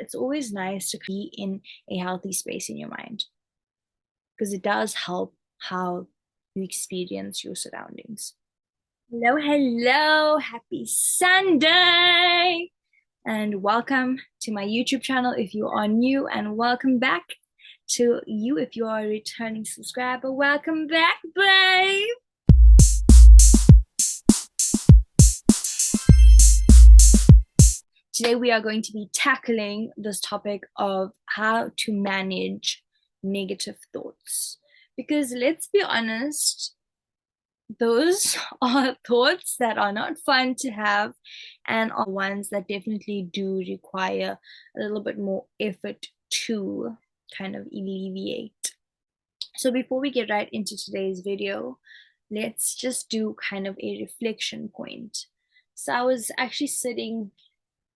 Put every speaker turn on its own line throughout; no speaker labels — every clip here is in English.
it's always nice to be in a healthy space in your mind, because it does help how you experience your surroundings. Hello, hello, happy Sunday, and welcome to my YouTube channel if you are new, and welcome back to you if you are a returning subscriber. Welcome back, babe. Today we are going to be tackling this topic of how to manage negative thoughts, because let's be honest, those are thoughts that are not fun to have and are ones that definitely do require a little bit more effort to kind of alleviate. So before we get right into today's video, let's just do kind of a reflection point. So I was actually sitting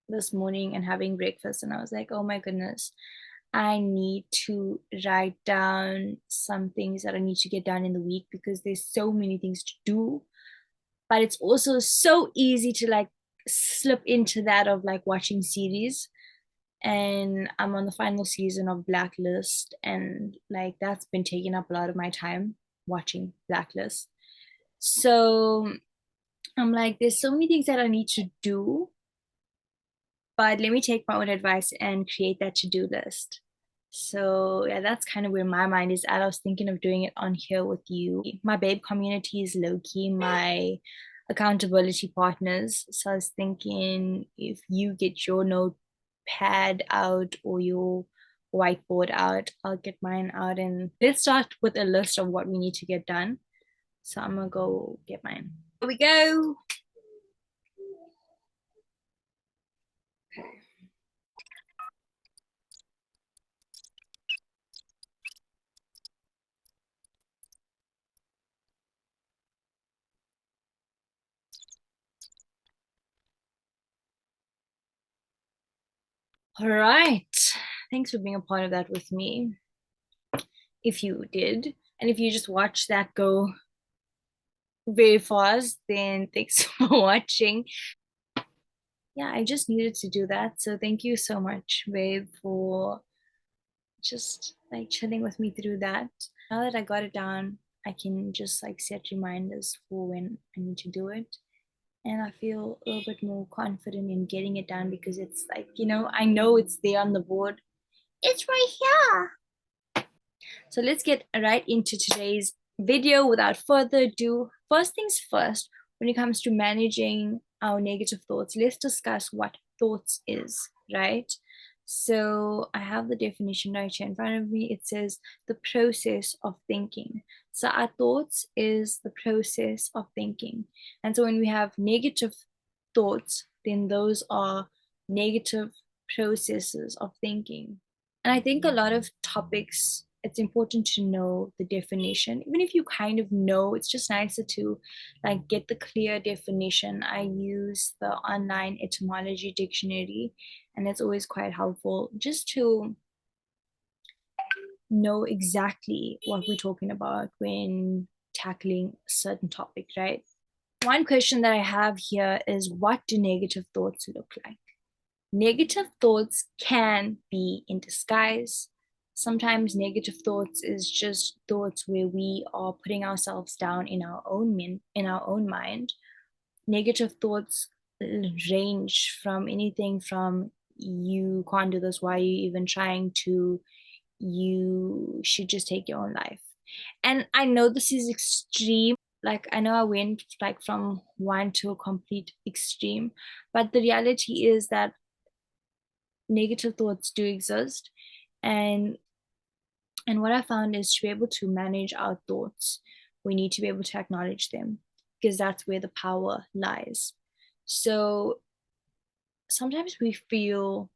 this morning and having breakfast, and I was like, oh my goodness, I need to write down some things that I need to get done in the week, because there's so many things to do. But it's also so easy to like slip into that of like watching series. And I'm on the final season of Blacklist, and like that's been taking up a lot of my time, watching Blacklist. So I'm like, there's so many things that I need to do, but let me take my own advice and create that to-do list. So yeah, that's kind of where my mind is at. I was thinking of doing it on here with you. My babe community is low-key my accountability partners. So I was thinking, if you get your notepad out or your whiteboard out, I'll get mine out, and let's start with a list of what we need to get done. So I'm gonna go get mine. Here we go. All right. Thanks for being a part of that with me, if you did. And if you just watched that go very fast, then thanks for watching. Yeah, I just needed to do that. So thank you so much, babe, for just like chilling with me through that. Now that I got it down, I can just like set reminders for when I need to do it. And I feel a little bit more confident in getting it done, because it's like, I know it's there on the board. It's right here. So let's get right into today's video without further ado. First things first, when it comes to managing our negative thoughts, let's discuss what thoughts is, right? So I have the definition right here in front of me. It says the process of thinking. So our thoughts is the process of thinking. And so when we have negative thoughts, then those are negative processes of thinking. And I think a lot of topics, it's important to know the definition. Even if you kind of know, it's just nicer to like get the clear definition. I use the online etymology dictionary, and it's always quite helpful just to know exactly what we're talking about when tackling a certain topic, right? One question that I have here is, what do negative thoughts look like? Negative thoughts can be in disguise. Sometimes negative thoughts is just thoughts where we are putting ourselves down in our own mind. Negative thoughts range from anything from you can't do this, why are you even trying to, you should just take your own life. And I know this is extreme. Like, I know I went like from one to a complete extreme, but the reality is that negative thoughts do exist. And what I found is, to be able to manage our thoughts, we need to be able to acknowledge them, because that's where the power lies. So sometimes we feel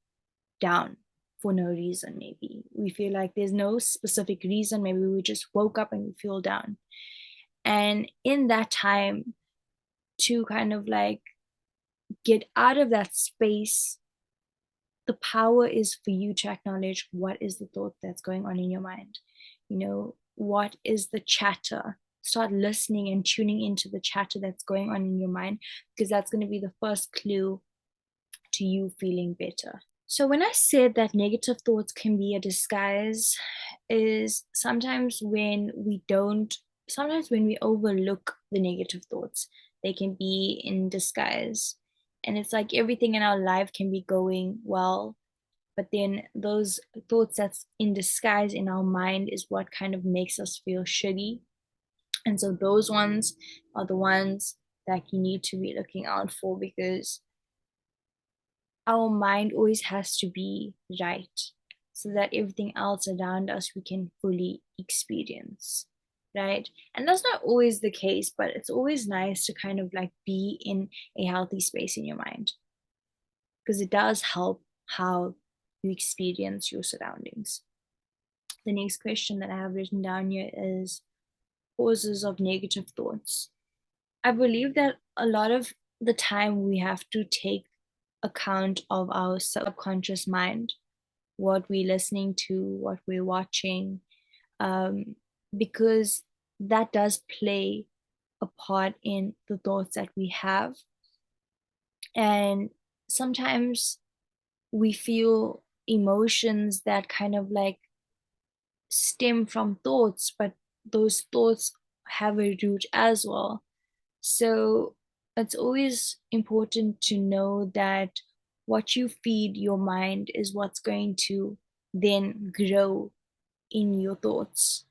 down for no reason. Maybe we feel like there's no specific reason. Maybe we just woke up and we feel down, and in that time, to kind of like get out of that space, the power is for you to acknowledge what is the thought that's going on in your mind. What is the chatter? Start listening and tuning into the chatter that's going on in your mind, because that's going to be the first clue to you feeling better. So when I said that negative thoughts can be a disguise, is sometimes when we overlook the negative thoughts, they can be in disguise. And it's like everything in our life can be going well, but then those thoughts that's in disguise in our mind is what kind of makes us feel shitty. And so those ones are the ones that you need to be looking out for, because our mind always has to be right so that everything else around us we can fully experience, right? And that's not always the case, but it's always nice to kind of like be in a healthy space in your mind, because it does help how you experience your surroundings. The next question that I have written down here is causes of negative thoughts. I believe that a lot of the time we have to take account of our subconscious mind, what we're listening to, what we're watching, um, because that does play a part in the thoughts that we have. And sometimes we feel emotions that kind of like stem from thoughts, but those thoughts have a root as well. So it's always important to know that what you feed your mind is what's going to then grow in your thoughts.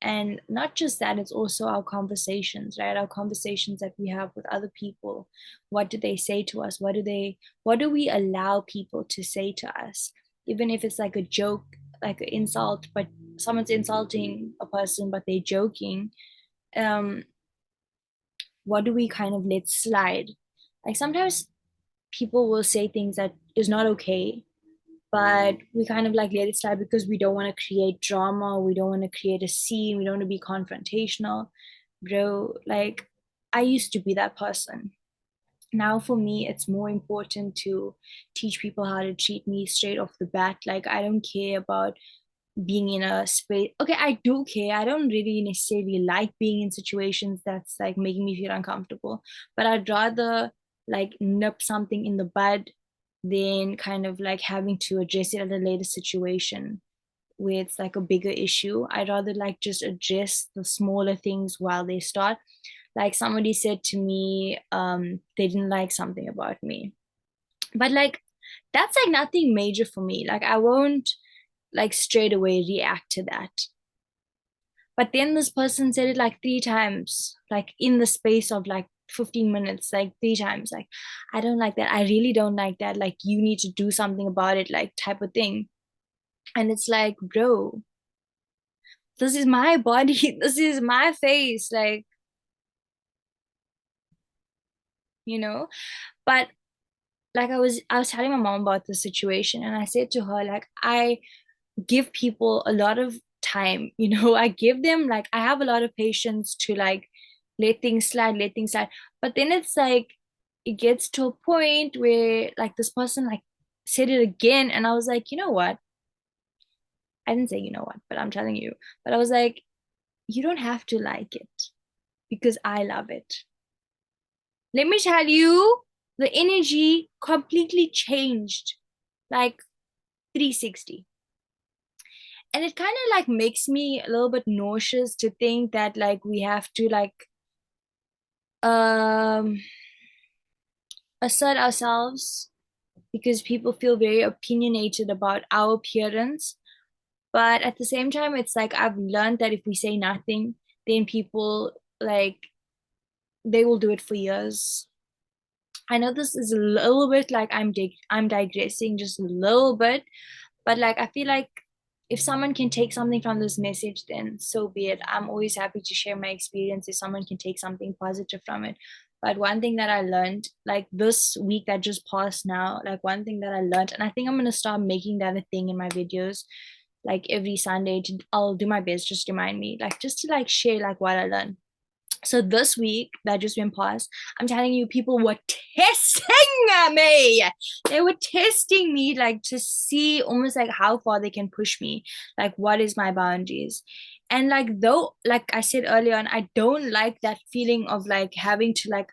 And not just that, it's also our conversations, right? Our conversations that we have with other people. What do they say to us? What do we allow people to say to us? Even if it's like a joke, like an insult, but someone's insulting a person, but they're joking. Um, what do we kind of let slide? Like sometimes people will say things that is not okay, but we kind of like let it slide because we don't want to create drama, we don't want to create a scene, we don't want to be confrontational. Bro, like I used to be that person. Now for me it's more important to teach people how to treat me straight off the bat. Like I don't care about being in a space. Okay, I do care. I don't really necessarily like being in situations that's like making me feel uncomfortable, but I'd rather like nip something in the bud than kind of like having to address it at a later situation where it's like a bigger issue. I'd rather like just address the smaller things while they start. Like somebody said to me, they didn't like something about me, but like that's like nothing major for me. Like I won't like straight away react to that. But then this person said it like three times, like in the space of like 15 minutes, like three times. Like, I don't like that. I really don't like that. Like, you need to do something about it, like, type of thing. And it's like, bro, this is my body. This is my face. Like, you know? But like I was telling my mom about the situation, and I said to her, like, I give people a lot of time, I give them, like, I have a lot of patience to like let things slide. But then it's like it gets to a point where like this person like said it again, and I was like, you know what? I didn't say you know what, but I'm telling you. But I was like, you don't have to like it because I love it. Let me tell you, the energy completely changed, like 360. And it kind of like makes me a little bit nauseous to think that like we have to like um assert ourselves because people feel very opinionated about our appearance. But at the same time, it's like I've learned that if we say nothing, then people like they will do it for years. I know this is a little bit like I'm digressing just a little bit, but like I feel like if someone can take something from this message, then so be it. I'm always happy to share my experience if someone can take something positive from it. But one thing that I learned, like this week that just passed now, like one thing that I learned, and I think I'm gonna start making that a thing in my videos, like every Sunday. I'll do my best just remind me, like just to like share like what I learned. So this week that just went past, I'm telling you, people were testing me. They were testing me like to see almost like how far they can push me, like what is my boundaries. And like though, like I said earlier on, I don't like that feeling of like having to like,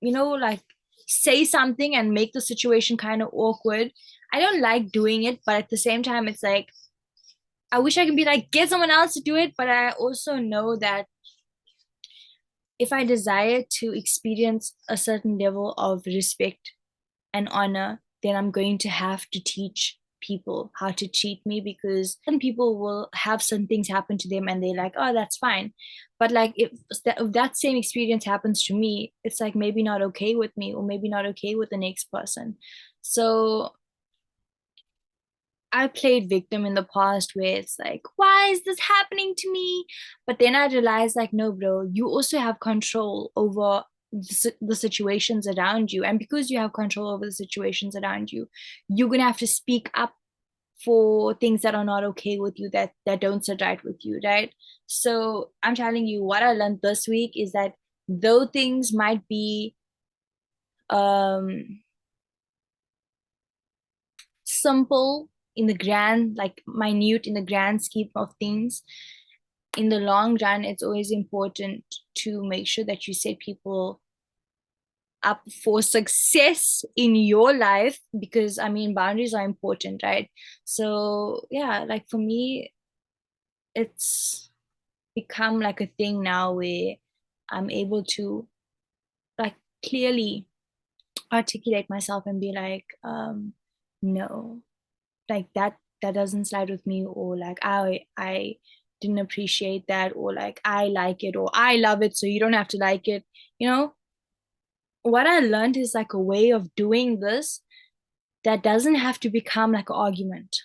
like say something and make the situation kind of awkward. I don't like doing it, but at the same time, it's like I wish I could be like, get someone else to do it. But I also know that if I desire to experience a certain level of respect and honor, then I'm going to have to teach people how to treat me, because some people will have some things happen to them and they're like, oh, that's fine. But like if that same experience happens to me, it's like maybe not okay with me, or maybe not okay with the next person. So I played victim in the past, where it's like, why is this happening to me? But then I realized, like, no, bro, you also have control over the situations around you. And because you have control over the situations around you, you're going to have to speak up for things that are not okay with you, that don't sit right with you, right? So I'm telling you, what I learned this week is that though things might be um simple in the grand, like minute in the grand scheme of things, in the long run, it's always important to make sure that you set people up for success in your life, because I mean, boundaries are important, right? So, yeah, like for me, it's become like a thing now where I'm able to like clearly articulate myself and be like, no, like that doesn't slide with me, or like I didn't appreciate that, or like I like it, or I love it, so you don't have to like it. You know, what I learned is like a way of doing this that doesn't have to become like an argument.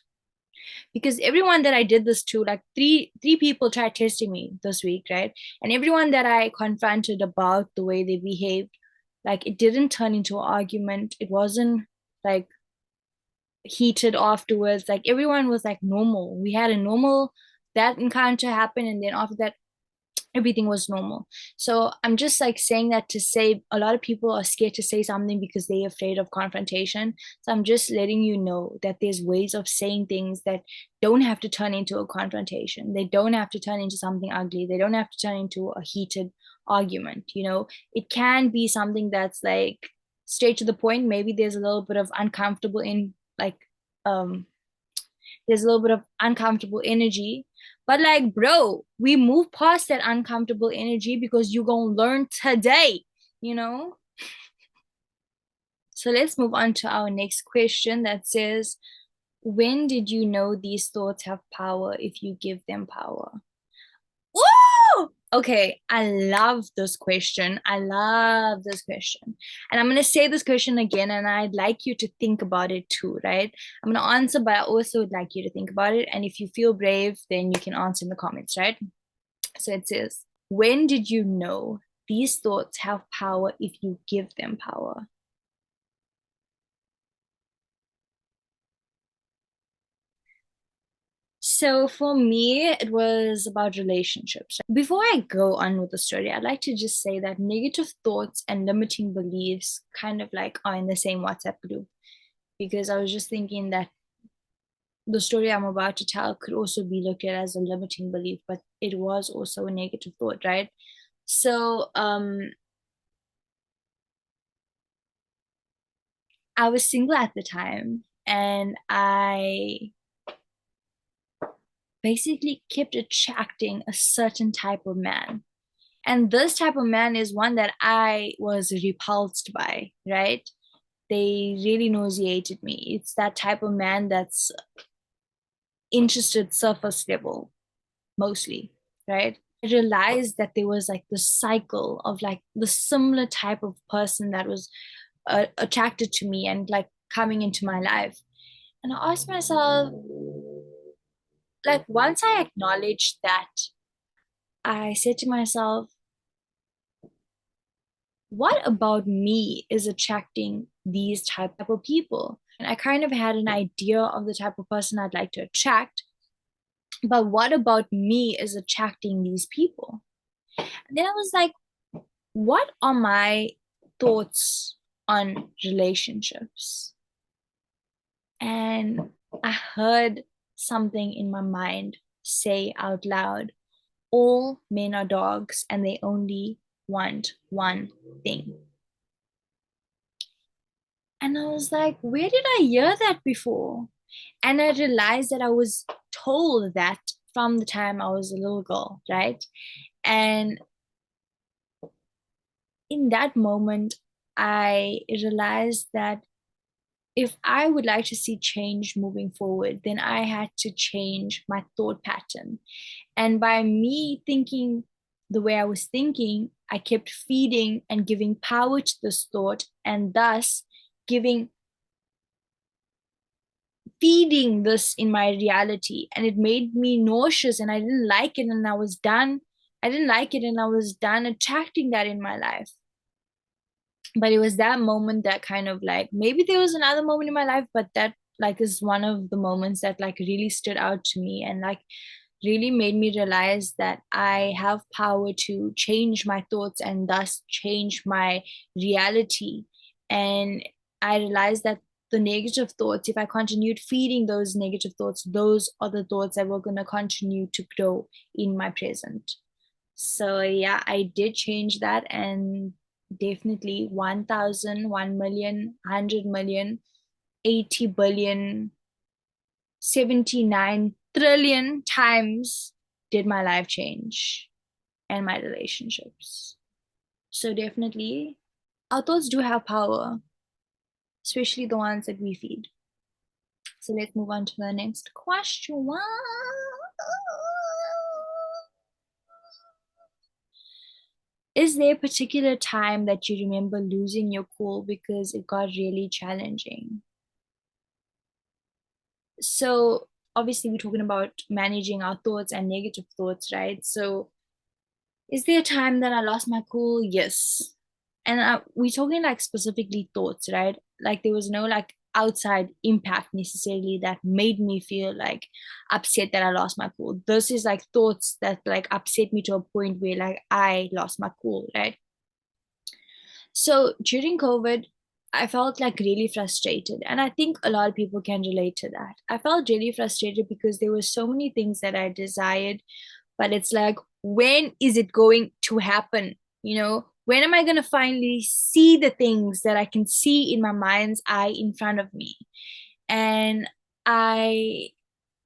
Because everyone that I did this to, like three people tried testing me this week, right? And everyone that I confronted about the way they behaved, like it didn't turn into an argument. It wasn't like heated afterwards. Like everyone was like normal. We had a normal that encounter happen, and then after that, everything was normal. So I'm just like saying that to say a lot of people are scared to say something because they're afraid of confrontation. So I'm just letting you know that there's ways of saying things that don't have to turn into a confrontation. They don't have to turn into something ugly. They don't have to turn into a heated argument. It can be something that's like straight to the point. Maybe there's a little bit of uncomfortable in like um there's a little bit of uncomfortable energy. But like, bro, we move past that uncomfortable energy because you're gonna learn today, you know? So let's move on to our next question that says, when did you know these thoughts have power if you give them power? Woo! Okay, I love this question. I love this question. And I'm going to say this question again, and I'd like you to think about it too, right? I'm going to answer, but I also would like you to think about it. And if you feel brave, then you can answer in the comments, right? So it says, when did you know these thoughts have power if you give them power? So for me, it was about relationships. Before I go on with the story, I'd like to just say that negative thoughts and limiting beliefs kind of like are in the same WhatsApp group, because I was just thinking that the story I'm about to tell could also be looked at as a limiting belief, but it was also a negative thought, right? So I was single at the time, and I basically kept attracting a certain type of man. And this type of man is one that I was repulsed by, right? They really nauseated me. It's that type of man that's interested surface level, mostly, right? I realized that there was like the cycle of like the similar type of person that was attracted to me and like coming into my life. And I asked myself, like, once I acknowledged that, I said to myself, what about me is attracting these type of people? And I kind of had an idea of the type of person I'd like to attract, but what about me is attracting these people? And then I was like, what are my thoughts on relationships? And I heard something in my mind say out loud, all men are dogs and they only want one thing. And I was like, where did I hear that before? And I realized that I was told that from the time I was a little girl, right? And in that moment, I realized that if I would like to see change moving forward, then I had to change my thought pattern. And by me thinking the way I was thinking, I kept feeding and giving power to this thought, and thus giving feeding this in my reality. And it made me nauseous, and I didn't like it, and I was done. I didn't like it, and I was done attracting that in my life. But it was that moment that kind of like, maybe there was another moment in my life, but that like is one of the moments that like really stood out to me and like really made me realize that I have power to change my thoughts and thus change my reality. And I realized that the negative thoughts, if I continued feeding those negative thoughts, those are the thoughts that were going to continue to grow in my present. So yeah, I did change that, and definitely 1,000, 1,000,000, 100,000,000, 80,000,000,000, 79 trillion times did my life change and my relationships. So definitely our thoughts do have power, especially the ones that we feed. So let's move on to the next question. Is there a particular time that you remember losing your cool because it got really challenging? So obviously we're talking about managing our thoughts and negative thoughts, right? So is there a time that I lost my cool? Yes. And we're talking like specifically thoughts, right? Like there was no like outside impact necessarily that made me feel like upset that I lost my cool. This is like thoughts that like upset me to a point where like I lost my cool, right? So during COVID, I felt like really frustrated. And I think a lot of people can relate to that. I felt really frustrated because there were so many things that I desired, but it's like, when is it going to happen? When am I going to finally see the things that I can see in my mind's eye in front of me? And I,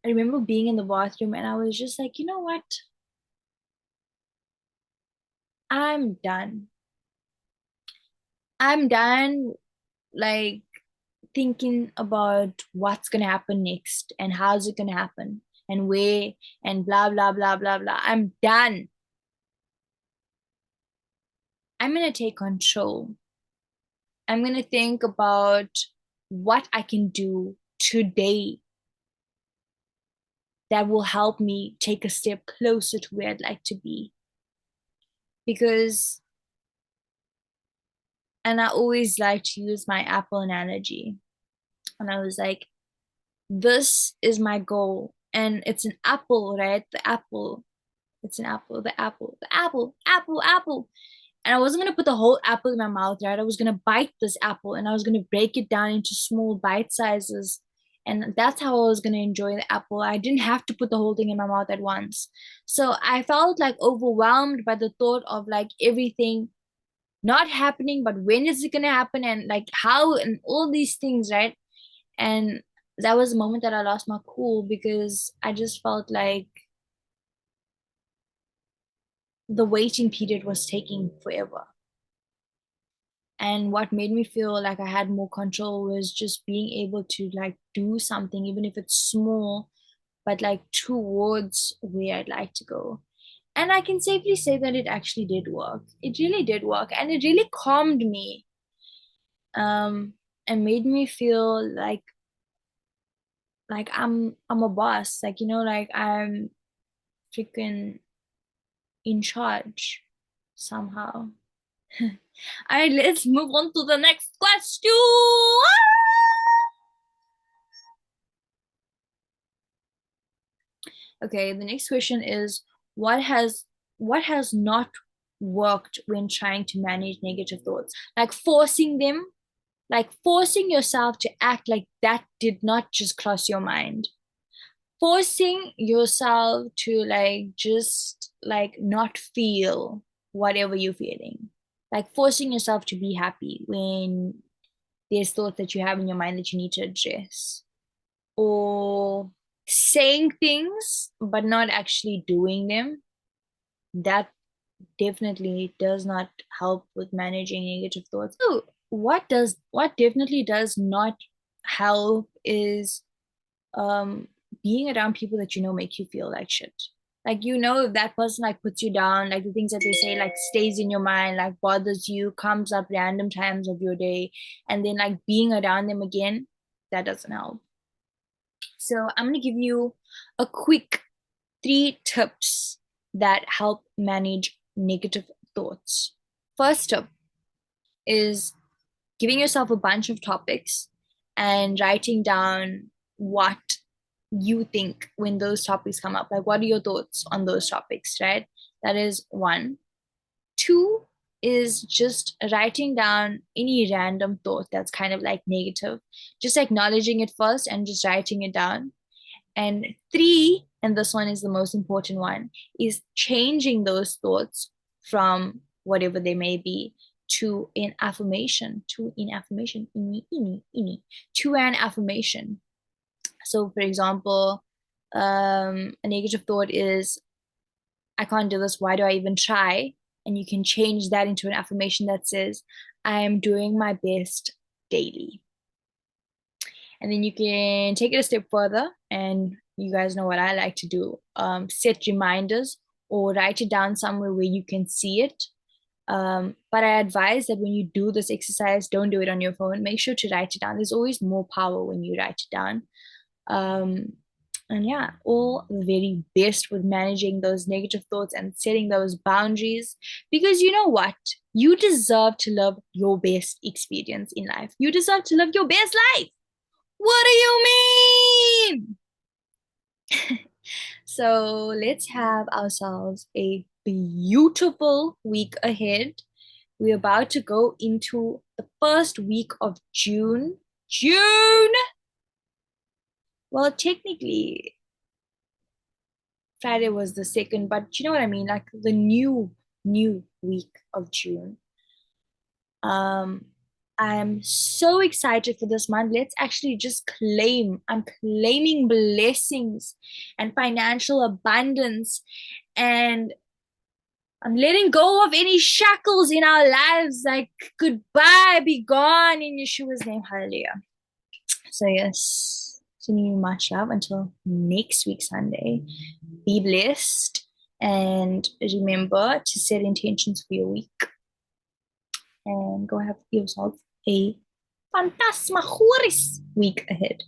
I remember being in the bathroom and I was just like, you know what? I'm done. I'm done. Like, thinking about what's going to happen next and how's it going to happen and where and blah blah blah blah blah. I'm done. I'm going to take control. I'm going to think about what I can do today that will help me take a step closer to where I'd like to be. Because, and I always like to use my Apple analogy. And I was like, this is my goal. And it's an apple, right? The apple. It's an apple, the apple. And I wasn't gonna put the whole apple in my mouth, right? I was gonna bite this apple and I was gonna break it down into small bite sizes. And that's how I was gonna enjoy the apple. I didn't have to put the whole thing in my mouth at once. So I felt like overwhelmed by the thought of like everything not happening, but when is it gonna happen and like how and all these things, right? And that was the moment that I lost my cool because I just felt like the waiting period was taking forever. And what made me feel like I had more control was just being able to like do something, even if it's small, but like towards where I'd like to go. And I can safely say that it actually did work. It really did work. And it really calmed me, and made me feel like I'm a boss. Like, like I'm freaking in charge somehow. All right, let's move on to the next question. Okay, the next question is what has not worked when trying to manage negative thoughts? Like forcing yourself to act like that did not just cross your mind. Forcing yourself to like just like not feel whatever you're feeling. Like forcing yourself to be happy when there's thoughts that you have in your mind that you need to address, or saying things but not actually doing them. That definitely does not help with managing negative thoughts. So what definitely does not help is being around people that you know make you feel like shit. Like, you know, if that person like puts you down, like the things that they say like stays in your mind, like bothers you, comes up random times of your day, and then like being around them again, that doesn't help. So I'm gonna give you a quick 3 tips that help manage negative thoughts. First tip is giving yourself a bunch of topics and writing down what you think when those topics come up. Like, what are your thoughts on those topics, right? That is one. Two is just writing down any random thought that's kind of like negative, just acknowledging it first and just writing it down. And three, and this one is the most important one, is changing those thoughts from whatever they may be to an affirmation, to an affirmation. So, for example, a negative thought is, I can't do this. Why do I even try? And you can change that into an affirmation that says, I am doing my best daily. And then you can take it a step further, and you guys know what I like to do. Set reminders or write it down somewhere where you can see it. But I advise that when you do this exercise, don't do it on your phone. Make sure to write it down. There's always more power when you write it down. And yeah, all the very best with managing those negative thoughts and setting those boundaries. Because you know what? You deserve to live your best experience in life. You deserve to live your best life. What do you mean? So let's have ourselves a beautiful week ahead. We're about to go into the first week of June. June! Well, technically, Friday was the second, but you know what I mean? Like the new week of June. Um, I'm so excited for this month. Let's actually just claim. I'm claiming blessings and financial abundance, and I'm letting go of any shackles in our lives. Like, goodbye, be gone in Yeshua's name. Hallelujah. So, yes, sending you much love until next week, Sunday. Be blessed, and remember to set intentions for your week. And go have yourself a fantasmagoris week ahead.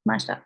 Much love.